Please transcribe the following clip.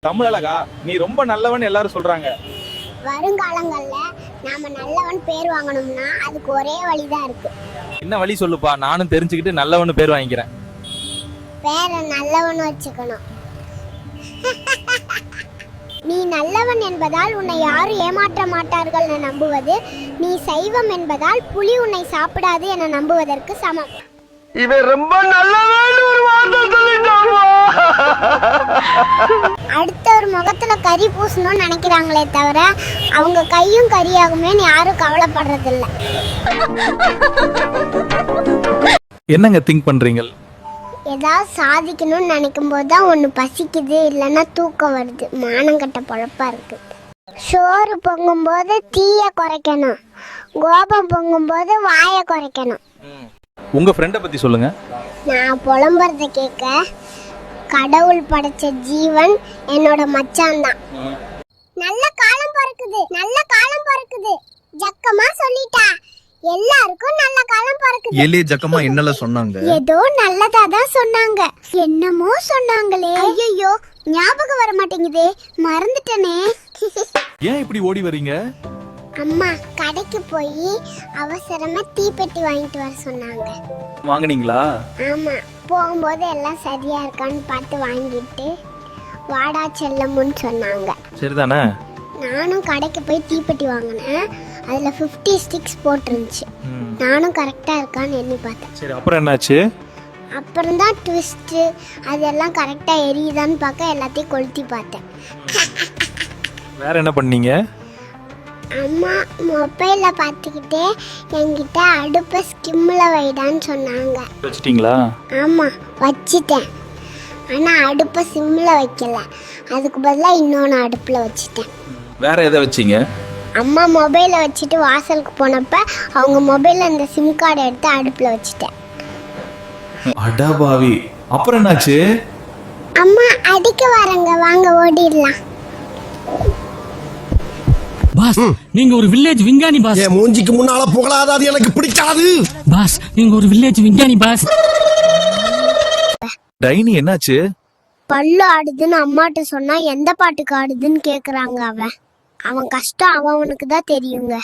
தமிழழகா, நீ ரொம்ப நல்லவன் எல்லாரும் சொல்றாங்க. வருங்காலங்கள்ல நாம நல்லவன் பேர் வாங்கணும்னா அதுக்கு ஒரே வழிதான் இருக்கு. என்ன வழி சொல்லுப்பா, நானும் தெரிஞ்சுக்கிட்டு நல்லவன் பேர் வாங்கிக்கிறேன். பேரை நல்லவன் வச்சுக்கணும். நீ நல்லவன் என்பதால் உன்னை யாரும் ஏமாற்ற மாட்டார்கள் என நம்புவது, நீ சைவம் என்பதால் புலி உன்னை சாப்பிடாது என நம்புவதற்கு சமம். இவன் ரொம்ப நல்லவன் ஒரு வார்த்தை சொல்லிட்டாங்க. அடுத்த ஒரு முகத்துல கறி பூசணும்னு நினைக்கிறாங்களே தவிர அவங்க கையும் கறியாகுமே யாரும் கவலைப்படுறதில்ல. என்னங்க திங்க் பண்றீங்க? ஏதாவது சாதிக்கணும்னு நினைக்கும் போது தான் ஒன்று பசிக்குது, இல்லைன்னா தூக்கம் வருது. மானங்கட்ட பொழப்பா இருக்கு. சோறு பொங்கும்போது தீய குறைக்கணும், கோபம் பொங்கும்போது வாயை குறைக்கணும். உங்க ஃப்ரெண்டை பத்தி சொல்லுங்க. நான் புலம்புறத கேட்க கடவுள் படைச்ச ஜீவன் என்னோட மச்சான் தான். நல்ல காலம் பிறக்குது, நல்ல காலம் பிறக்குது, ஜக்கமா சொல்லிட்டா. எல்லாருக்கும் நல்ல காலம் பிறக்குது. ஏலே ஜக்கமா என்னல சொன்னாங்க? ஏதோ நல்லதா தான் சொன்னாங்க. என்னமோ சொன்னாங்களே. ஐயோ ஞாபகம் வர மாட்டேங்குதே, மறந்துட்டனே. ஏன் இப்படி ஓடி வரீங்க? அம்மா கடைக்கு போய் அவசரமா தீப்பெட்டி வாங்கிட்டு வர சொன்னாங்க. வாங்குனீங்களா? ஆமா, போகும்போது எல்லாம் சரியா இருக்கான்னு பார்த்து வாங்கிட்டு வாடா செல்லமுன்னு சொன்னாங்க. சரிதானே? நானும் கடைக்கு போய் தீப்பெட்டி வாங்கினேன். அதில் 50 ஸ்டிக்ஸ் போட்டிருந்துச்சு. நானும் கரெக்டாக இருக்கான்னு எண்ணி பார்த்தேன். சரி, அப்புறம் என்னாச்சு? அப்புறம் தான் ட்விஸ்ட்டு, அதெல்லாம் கரெக்டாக எரியுதான்னு பார்க்க எல்லாத்தையும் கொளுத்தி பார்த்தேன். வேற என்ன பண்ணீங்க? அம்மா மொபைலில் பார்த்துக்கிட்டே என்கிட்ட அடுப்பை ஸ்கிம்மில் வைடான்னு சொன்னாங்க. வச்சிட்டீங்களா? ஆமாம் வச்சிட்டேன். ஆனால் அடுப்பை சிம்மில் வைக்கல, அதுக்கு பதிலாக இன்னொன்று அடுப்பில் வச்சுட்டேன். வேற எதை வச்சீங்க? அம்மா மொபைலை வச்சுட்டு வாசலுக்கு போனப்ப அவங்க மொபைலில் அந்த சிம் கார்டை எடுத்து அடுப்பில் வச்சுட்டேன். அடபாவி, அப்புறம் என்னாச்சு? அம்மா அடிக்க வரங்க, வாங்க ஓடிடலாம். பாஸ், நீங்க ஒரு வில்லேஜ் விஞ்ஞானி பாஸ். என் மூஞ்சிக்கு முன்னால புகழாத, அது எனக்கு பிடிக்காது. பாஸ், நீங்க ஒரு வில்லேஜ் விஞ்ஞானி பாஸ். டைனி என்னாச்சு? பல்லு ஆடுதுன்னு அம்மாட்ட சொன்னா எந்த பாட்டுக்கு ஆடுதுன்னு கேக்குறாங்க. அவன் கஷ்டம் அவனுக்கு தான் தெரியுங்க.